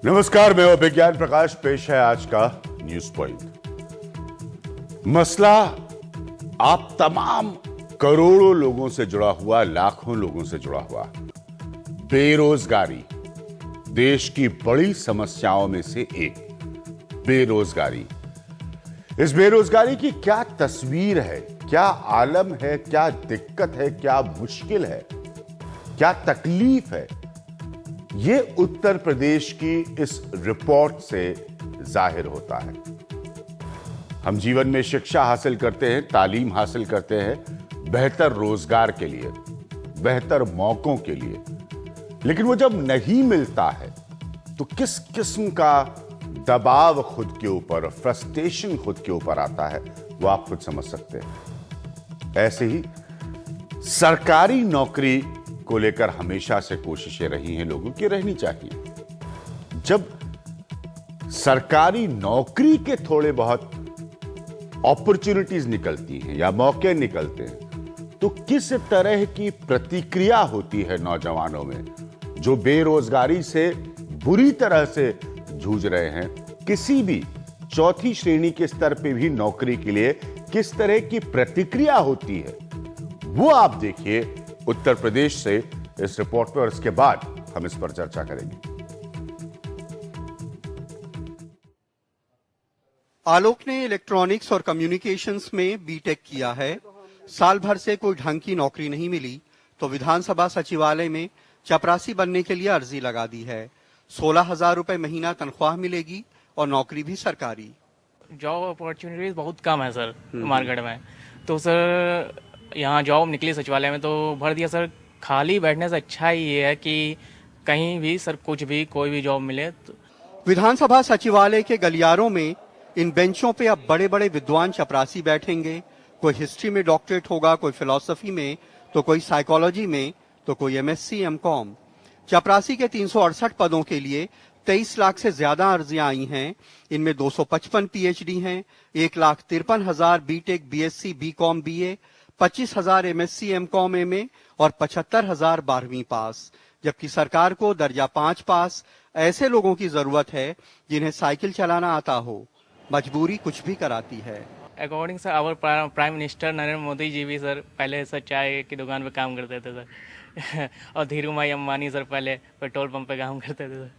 नमस्कार, मैं हूं विज्ञान प्रकाश। पेश है आज का न्यूज पॉइंट। मसला आप तमाम करोड़ों लोगों से जुड़ा हुआ, लाखों लोगों से जुड़ा हुआ बेरोजगारी, देश की बड़ी समस्याओं में से एक बेरोजगारी। इस बेरोजगारी की क्या तस्वीर है, क्या आलम है, क्या दिक्कत है, क्या मुश्किल है, क्या तकलीफ है, यह उत्तर प्रदेश की इस रिपोर्ट से जाहिर होता है। हम जीवन में शिक्षा हासिल करते हैं, तालीम हासिल करते हैं बेहतर रोजगार के लिए, बेहतर मौकों के लिए, लेकिन वो जब नहीं मिलता है तो किस किस्म का दबाव खुद के ऊपर, फ्रस्ट्रेशन खुद के ऊपर आता है, वो आप खुद समझ सकते हैं। ऐसे ही सरकारी नौकरी को लेकर हमेशा से कोशिशें रही हैं लोगों की, रहनी चाहिए। जब सरकारी नौकरी के थोड़े बहुत अपॉर्चुनिटीज निकलती हैं या मौके निकलते हैं तो किस तरह की प्रतिक्रिया होती है नौजवानों में जो बेरोजगारी से बुरी तरह से जूझ रहे हैं। किसी भी चौथी श्रेणी के स्तर पे भी नौकरी के लिए किस तरह की प्रतिक्रिया होती है, वो आप देखिए उत्तर प्रदेश से इस रिपोर्ट में, और इसके बाद हम इस पर चर्चा करेंगे। आलोक ने इलेक्ट्रॉनिक्स और कम्युनिकेशंस में बीटेक किया है। साल भर से कोई ढंग की नौकरी नहीं मिली तो विधानसभा सचिवालय में चपरासी बनने के लिए अर्जी लगा दी है। 16,000 रुपए महीना तनख्वाह मिलेगी और नौकरी भी सरकारी। जॉब अपॉर्चुनिटीज बहुत कम है सर मार्केट में, तो सर यहाँ जॉब निकली सचिवालय में तो भर दिया सर। खाली बैठने से अच्छा ही ये है कि कहीं भी सर कुछ भी कोई भी जॉब मिले तो। विधानसभा सचिवालय के गलियारों में इन बेंचों पे अब बड़े बड़े विद्वान चपरासी बैठेंगे। कोई हिस्ट्री में डॉक्टरेट होगा, कोई फिलॉसफी में, तो कोई साइकोलॉजी में, तो कोई एमएससी एमकॉम। चपरासी के 368 पदों के लिए 23 लाख से ज्यादा अर्जियां आई हैं। इनमें 255 पीएचडी हैं, 1,53,000 BTech, BSc, BCom, BA, 25,000 MSc MCom MA और 75,000 12वीं पास। जबकि सरकार को दर्जा 5 पास ऐसे लोगों की जरूरत है जिन्हें साइकिल चलाना आता हो। मजबूरी कुछ भी कराती है। According sir our prime minister Narendra Modi ji भी सर पहले सर चाय की दुकान पे काम करते थे सर और धीरूभाई अंबानी सर पहले पेट्रोल पंप पे काम करते थे सर।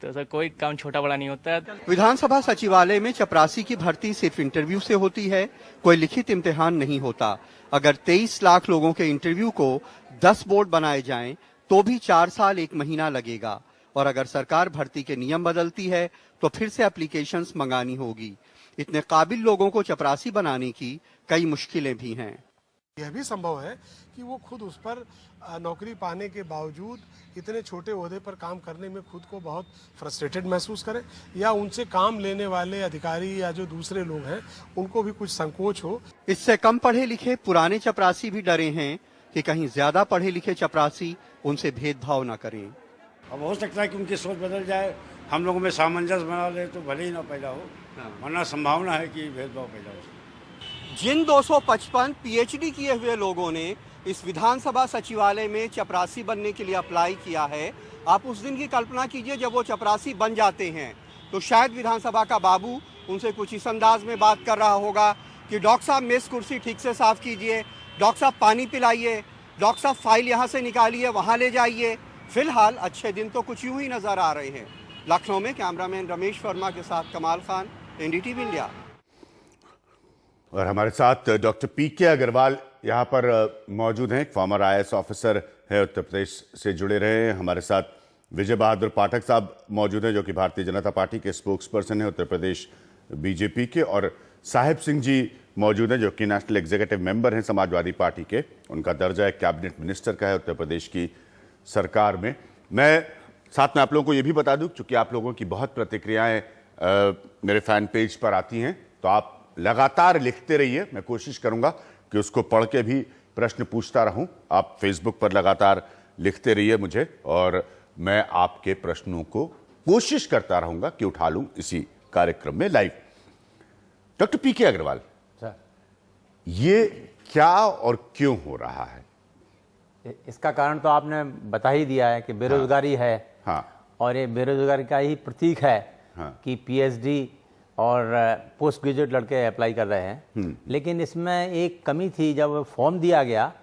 तो सर कोई काम छोटा बड़ा नहीं होता है। विधानसभा सचिवालय में चपरासी की भर्ती सिर्फ इंटरव्यू से होती है, कोई लिखित इम्तिहान नहीं होता। अगर 23 लाख लोगों के इंटरव्यू को 10 बोर्ड बनाए जाएं तो भी 4 साल 1 महीना लगेगा। और अगर सरकार भर्ती के नियम बदलती है तो फिर से एप्लीकेशंस मंगानी होगी। इतने काबिल लोगों को चपरासी बनाने की कई मुश्किलें भी हैं। यह भी संभव है कि वो खुद उस पर नौकरी पाने के बावजूद इतने छोटे ओहदे पर काम करने में खुद को बहुत फ्रस्ट्रेटेड महसूस करें, या उनसे काम लेने वाले अधिकारी या जो दूसरे लोग हैं उनको भी कुछ संकोच हो। इससे कम पढ़े लिखे पुराने चपरासी भी डरे हैं कि कहीं ज्यादा पढ़े लिखे चपरासी उनसे भेदभाव न करें। अब हो सकता है कि उनकी सोच बदल जाए, हम लोगों में सामंजस्य बना ले तो भले ही ना पैदा हो, वरना संभावना है कि भेदभाव पैदा हो। जिन 255 पीएचडी किए हुए लोगों ने इस विधानसभा सचिवालय में चपरासी बनने के लिए अप्लाई किया है, आप उस दिन की कल्पना कीजिए जब वो चपरासी बन जाते हैं तो शायद विधानसभा का बाबू उनसे कुछ इस अंदाज में बात कर रहा होगा कि डॉक्टर साहब मेज कुर्सी ठीक से साफ कीजिए, डॉक्टर साहब पानी पिलाइए, डॉक्टर साहब फाइल यहाँ से निकालिए वहाँ ले जाइए। फिलहाल अच्छे दिन तो कुछ यूं ही नजर आ रहे हैं। लखनऊ में कैमरामैन रमेश वर्मा के साथ कमाल खान, एनडीटीवी इंडिया। और हमारे साथ डॉक्टर पीके अग्रवाल यहाँ पर मौजूद हैं, फॉर्मर आईएएस ऑफिसर है, उत्तर प्रदेश से जुड़े रहे हैं। हमारे साथ विजय बहादुर पाठक साहब मौजूद हैं जो कि भारतीय जनता पार्टी के स्पोक्स पर्सन है उत्तर प्रदेश बीजेपी के, और साहिब सिंह जी मौजूद हैं जो कि नेशनल एग्जीक्यूटिव मेंबर हैं समाजवादी पार्टी के। उनका दर्जा एक कैबिनेट मिनिस्टर का है उत्तर प्रदेश की सरकार में। मैं साथ में आप लोगों को ये भी बता दूं, चूंकि आप लोगों की बहुत प्रतिक्रियाएं मेरे फैन पेज पर आती हैं, तो आप लगातार लिखते रहिए। मैं कोशिश करूंगा कि उसको पढ़ के भी प्रश्न पूछता रहूं। आप फेसबुक पर लगातार लिखते रहिए मुझे, और मैं आपके प्रश्नों को कोशिश करता रहूंगा कि उठा लूं इसी कार्यक्रम में लाइव। डॉक्टर पीके अग्रवाल, ये क्या और क्यों हो रहा है? इसका कारण तो आपने बता ही दिया है कि बेरोजगारी है। हाँ। और ये बेरोजगारी का ही प्रतीक है हाँ। कि पीएचडी और पोस्ट ग्रेजुएट लड़के अप्लाई कर रहे हैं। लेकिन इसमें एक कमी थी, जब फॉर्म दिया गया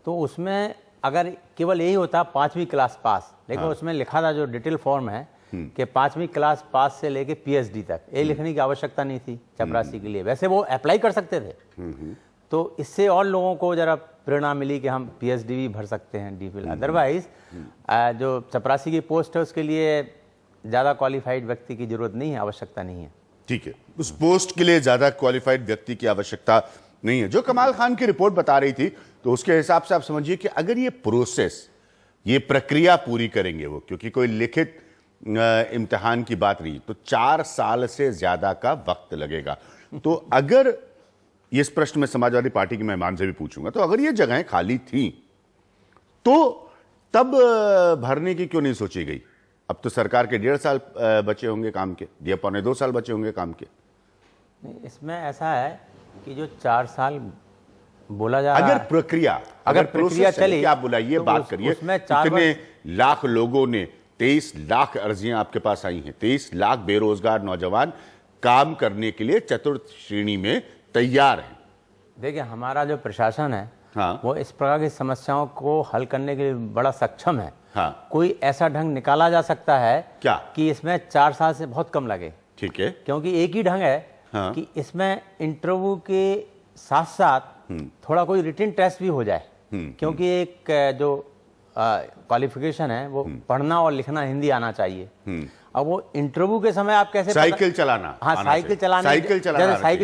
तो उसमें अगर केवल यही होता 5वीं क्लास पास, लेकिन उसमें लिखा था जो डिटेल फॉर्म है कि 5वीं क्लास पास से लेके पीएचडी तक, ये लिखने की आवश्यकता नहीं थी चपरासी के लिए। वैसे वो अप्लाई कर सकते थे, तो इससे और लोगों को जरा प्रेरणा मिली कि हम पीएचडी भी भर सकते हैं डीफिल। अदरवाइज जो चपरासी की पोस्ट है उसके लिए ज़्यादा क्वालिफाइड व्यक्ति की जरूरत नहीं है, आवश्यकता नहीं है। ठीक है, उस पोस्ट के लिए ज्यादा क्वालिफाइड व्यक्ति की आवश्यकता नहीं है। जो कमाल खान की रिपोर्ट बता रही थी, तो उसके हिसाब से आप समझिए कि अगर ये प्रोसेस, ये प्रक्रिया पूरी करेंगे वो, क्योंकि कोई लिखित इम्तिहान की बात नहीं, तो 4 साल से ज्यादा का वक्त लगेगा। तो अगर इस प्रश्न में समाजवादी पार्टी के मेहमान से भी पूछूंगा, तो अगर ये जगहें खाली थी तो तब भरने की क्यों नहीं सोची गई? अब तो सरकार के 1.5 साल बचे होंगे काम के, या 1.25 साल बचे होंगे काम के। इसमें ऐसा है कि जो 4 साल बोला जा रहा अगर है, प्रक्रिया प्रोसेस चली, क्या बुलाइए, तो बात करिए, उसमें 4 कितने लाख लोगों ने, 23 लाख अर्जियां आपके पास आई हैं, 23 लाख बेरोजगार नौजवान काम करने के लिए चतुर्थ श्रेणी में तैयार हैं। देखिए, हमारा जो प्रशासन है हाँ। वो इस प्रकार की समस्याओं को हल करने के लिए बड़ा सक्षम है। हाँ। कोई ऐसा ढंग निकाला जा सकता है क्या? कि इसमें 4 साल से बहुत कम लगे। ठीक है, क्योंकि एक ही ढंग है हाँ। कि इसमें इंटरव्यू के साथ साथ थोड़ा कोई रिटन टेस्ट भी हो जाए, क्योंकि एक जो क्वालिफिकेशन है वो पढ़ना और लिखना हिंदी आना चाहिए। अब वो इंटरव्यू के समय आप कैसे साइकिल चलाना, हाँ, साइकिल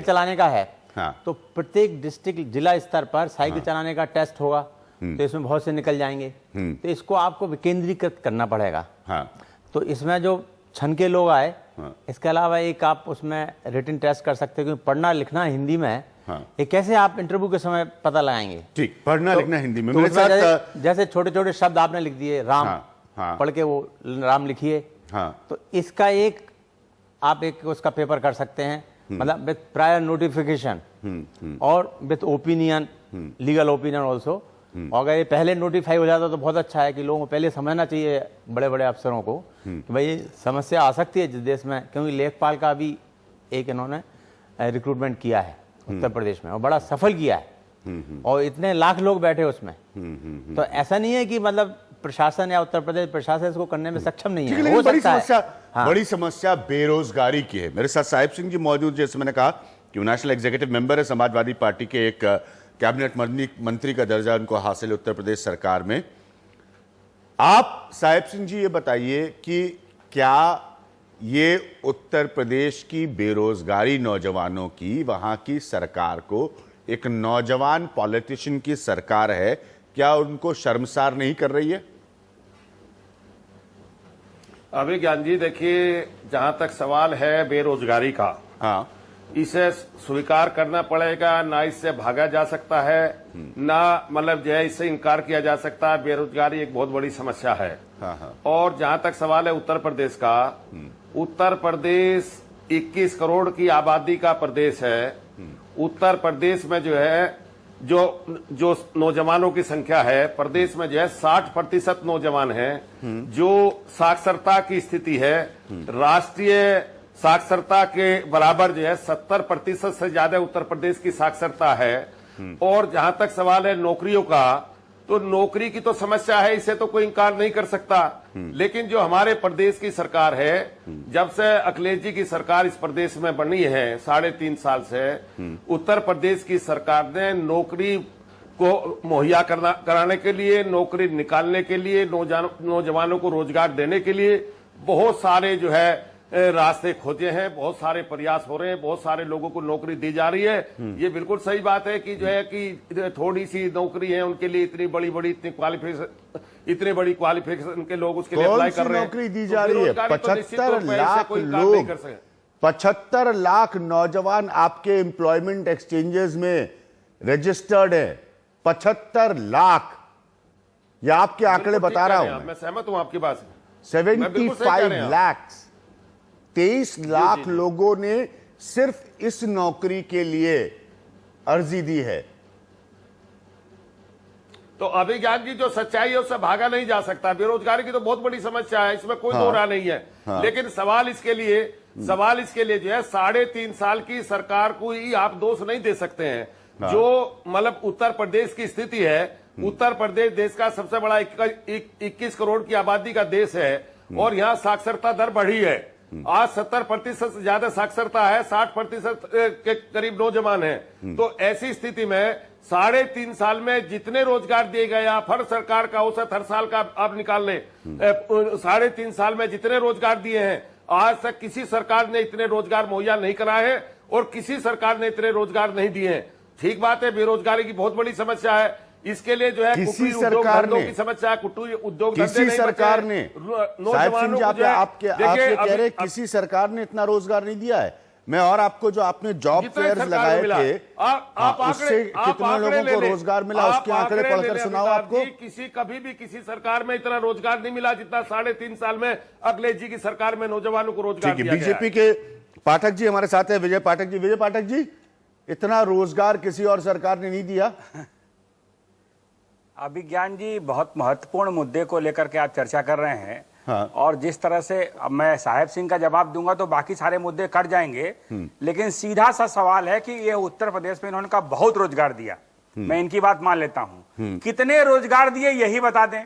चलाने का है, हाँ। तो प्रत्येक डिस्ट्रिक्ट जिला स्तर पर साइकिल चलाने का टेस्ट होगा, तो इसमें बहुत से निकल जाएंगे। तो इसको आपको विकेंद्रीकृत करना पड़ेगा। हाँ। तो इसमें जो छन के लोग आए, हाँ। इसके अलावा एक आप उसमें रिटन टेस्ट कर सकते हो, क्योंकि पढ़ना लिखना हिंदी में है। हाँ। ये कैसे आप इंटरव्यू के समय पता लगाएंगे? ठीक, पढ़ना लिखना हिंदी में। तो मेरे साथ जैसे छोटे छोटे शब्द आपने लिख दिए, राम, हाँ। पढ़ के वो राम लिखिए। हाँ। तो इसका आप एक उसका पेपर कर सकते हैं, मतलब विथ प्रायर नोटिफिकेशन और with opinion, legal opinion also. और अगर ये पहले नोटिफाई हो जाता तो बहुत अच्छा है, कि लोगों को पहले समझना चाहिए, बड़े बड़े अफसरों को, कि भाई ये समस्या आ सकती है जिस देश में। क्योंकि लेखपाल का भी एक इन्होंने रिक्रूटमेंट किया है उत्तर प्रदेश में, और बड़ा सफल किया है, और इतने लाख लोग बैठे उसमें। तो ऐसा नहीं है कि मतलब प्रशासन या उत्तर प्रदेश प्रशासन इसको करने में सक्षम नहीं है। हो सकता है। हाँ। बड़ी समस्या बेरोजगारी की है। मेरे साथ साहिब सिंह जी मौजूद, जैसे मैंने कहा कि वो नेशनल एग्जीक्यूटिव मेंबर है समाजवादी पार्टी के, एक कैबिनेट मंत्री का दर्जा उनको हासिल है उत्तर प्रदेश सरकार में। आप साहिब सिंह जी ये बताइए कि क्या ये उत्तर प्रदेश की बेरोजगारी नौजवानों की, वहां की सरकार को, एक नौजवान पॉलिटिशियन की सरकार है, क्या उनको शर्मसार नहीं कर रही है? अभी ज्ञान जी देखिए, जहां तक सवाल है बेरोजगारी का, हाँ, इसे स्वीकार करना पड़ेगा, ना इससे भागा जा सकता है, ना मतलब जो है इससे इनकार किया जा सकता है। बेरोजगारी एक बहुत बड़ी समस्या है। हाँ, हाँ। और जहां तक सवाल है उत्तर प्रदेश का, उत्तर प्रदेश 21 करोड़ की आबादी का प्रदेश है। उत्तर प्रदेश में जो है जो नौजवानों की संख्या है, प्रदेश में जो है 60% नौजवान हैं। जो साक्षरता की स्थिति है, राष्ट्रीय साक्षरता के बराबर जो है 70% से ज्यादा उत्तर प्रदेश की साक्षरता है। और जहां तक सवाल है नौकरियों का, तो नौकरी की तो समस्या है, इसे तो कोई इंकार नहीं कर सकता। लेकिन जो हमारे प्रदेश की सरकार है, जब से अखिलेश जी की सरकार इस प्रदेश में बनी है 3.5 साल से, उत्तर प्रदेश की सरकार ने नौकरी को मुहैया कराने के लिए, नौकरी निकालने के लिए, नौजवानों को रोजगार देने के लिए बहुत सारे जो है रास्ते खोजे हैं, बहुत सारे प्रयास हो रहे हैं, बहुत सारे लोगों को नौकरी दी जा रही है। ये बिल्कुल सही बात है कि जो है कि थोड़ी सी नौकरी है उनके लिए इतनी बड़ी क्वालिफिकेशन के लोग उसके लिए अप्लाई कर रहे हैं। नौकरी दी जा रही है। 75 लाख लोग, 75 लाख नौजवान आपके एम्प्लॉयमेंट एक्सचेंजेस में रजिस्टर्ड है। 75 लाख, ये आपके आंकड़े बता रहा हूं मैं सहमत हूं आपकी बात से। 75 लाख, 23 लाख लोगों ने सिर्फ इस नौकरी के लिए अर्जी दी है। तो अभिज्ञान की जो सच्चाई है उससे भागा नहीं जा सकता। बेरोजगारी की तो बहुत बड़ी समस्या है, इसमें कोई दो राय नहीं है। लेकिन सवाल इसके लिए जो है 3.5 साल की सरकार को ही आप दोष नहीं दे सकते हैं। जो मतलब उत्तर प्रदेश की स्थिति है, उत्तर प्रदेश देश का सबसे बड़ा 21 करोड़ की आबादी का देश है और यहाँ साक्षरता दर बढ़ी है। आज 70% से ज्यादा साक्षरता है, 60% के करीब नौजवान हैं। तो ऐसी स्थिति में 3.5 साल में जितने रोजगार दिए गए, आप हर सरकार का औसत हर साल का आप निकाल लें, 3.5 साल में जितने रोजगार दिए हैं, आज तक किसी सरकार ने इतने रोजगार मुहैया नहीं कराए हैं और किसी सरकार ने इतने रोजगार नहीं दिए हैं। ठीक बात है, बेरोजगारी की बहुत बड़ी समस्या है। इसके लिए जो है किसी सरकार ने की समस्या, कुटीर उद्योग किसी सरकार ने साहिब सिंह जी आपके कह रहे किसी सरकार ने इतना रोजगार नहीं दिया है। मैं और आपको जो आपने जॉब फेयर्स लगाए थे उससे कितने लोगों को रोजगार मिला उसके आंकड़े पढ़कर सुनाओ आपको। कभी भी किसी सरकार में इतना रोजगार नहीं मिला जितना 3.5 साल में अखिलेश जी की सरकार में नौजवानों को रोजगार दिया गया। बीजेपी के पाठक जी हमारे साथ है, विजय पाठक जी, इतना रोजगार किसी और सरकार ने नहीं दिया। अभिज्ञान जी, बहुत महत्वपूर्ण मुद्दे को लेकर के आप चर्चा कर रहे हैं। हाँ। और जिस तरह से अब मैं साहेब सिंह का जवाब दूंगा तो बाकी सारे मुद्दे कट जाएंगे, लेकिन सीधा सा सवाल है कि ये उत्तर प्रदेश में इन्होंने कहा बहुत रोजगार दिया, मैं इनकी बात मान लेता हूं। कितने रोजगार दिए यही बता दें।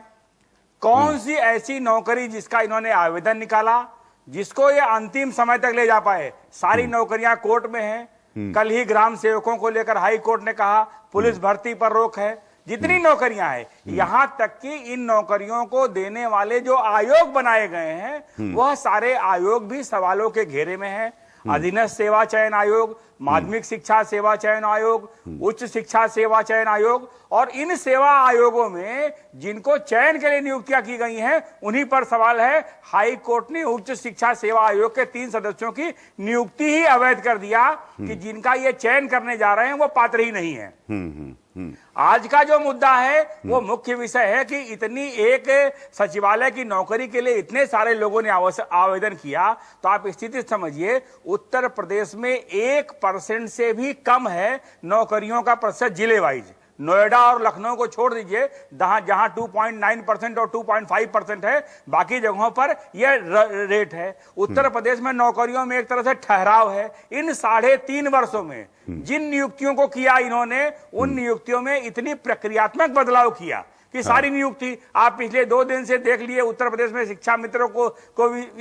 कौन सी ऐसी नौकरी जिसका इन्होंने आवेदन निकाला, जिसको ये अंतिम समय तक ले जा पाए। सारी नौकरियां कोर्ट में हैं। कल ही ग्राम सेवकों को लेकर हाई कोर्ट ने कहा पुलिस भर्ती पर रोक है। जितनी नौकरियां हैं, यहां तक कि इन नौकरियों को देने वाले जो आयोग बनाए गए हैं वह सारे आयोग भी सवालों के घेरे में हैं। अधीनस्थ सेवा चयन आयोग, माध्यमिक शिक्षा सेवा चयन आयोग, उच्च शिक्षा सेवा चयन आयोग, और इन सेवा आयोगों में जिनको चयन के लिए नियुक्तियां की गई हैं उन्हीं पर सवाल है। हाई कोर्ट ने उच्च शिक्षा सेवा आयोग के 3 सदस्यों की नियुक्ति ही अवैध कर दिया कि जिनका ये चयन करने जा रहे हैं वो पात्र ही नहीं है। आज का जो मुद्दा है वो मुख्य विषय है कि इतनी एक सचिवालय की नौकरी के लिए इतने सारे लोगों ने आवेदन किया, तो आप स्थिति समझिए उत्तर प्रदेश में 1% से भी कम है नौकरियों का प्रतिशत जिले वाइज। नोएडा और लखनऊ को छोड़ दीजिए, जहां 2.9% और 2.5% है, बाकी जगहों पर यह रेट है। उत्तर प्रदेश में नौकरियों में एक तरह से ठहराव है। इन 3.5 वर्षों में जिन नियुक्तियों को किया इन्होंने, उन नियुक्तियों में इतनी प्रक्रियात्मक बदलाव किया कि सारी नियुक्ति आप पिछले 2 दिन से देख लिए। उत्तर प्रदेश में शिक्षा मित्रों को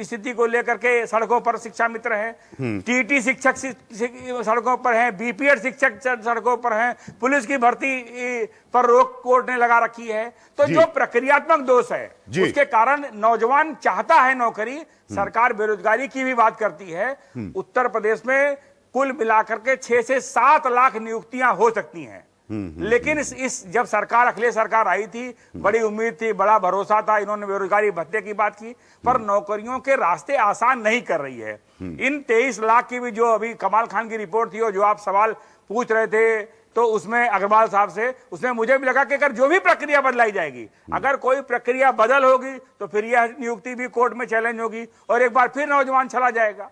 स्थिति को लेकर के सड़कों पर शिक्षा मित्र हैं, टीटी शिक्षक सड़कों पर हैं, बीपीएड शिक्षक सड़कों पर हैं, पुलिस की भर्ती पर रोक कोर्ट ने लगा रखी है। तो जो प्रक्रियात्मक दोष है उसके कारण नौजवान चाहता है नौकरी, सरकार बेरोजगारी की भी बात करती है। उत्तर प्रदेश में कुल मिलाकर के 6 से 7 लाख नियुक्तियां हो सकती हैं। लेकिन इस जब सरकार अखिलेश सरकार आई थी, बड़ी उम्मीद थी, बड़ा भरोसा था, इन्होंने बेरोजगारी भत्ते की बात की, पर नौकरियों के रास्ते आसान नहीं कर रही है। इन 23 लाख की भी जो अभी कमाल खान की रिपोर्ट थी और जो आप सवाल पूछ रहे थे तो उसमें अग्रवाल साहब से, उसमें मुझे भी लगा कि अगर जो भी प्रक्रिया बदलाई जाएगी, अगर कोई प्रक्रिया बदल होगी तो फिर यह नियुक्ति भी कोर्ट में चैलेंज होगी और एक बार फिर नौजवान चला जाएगा।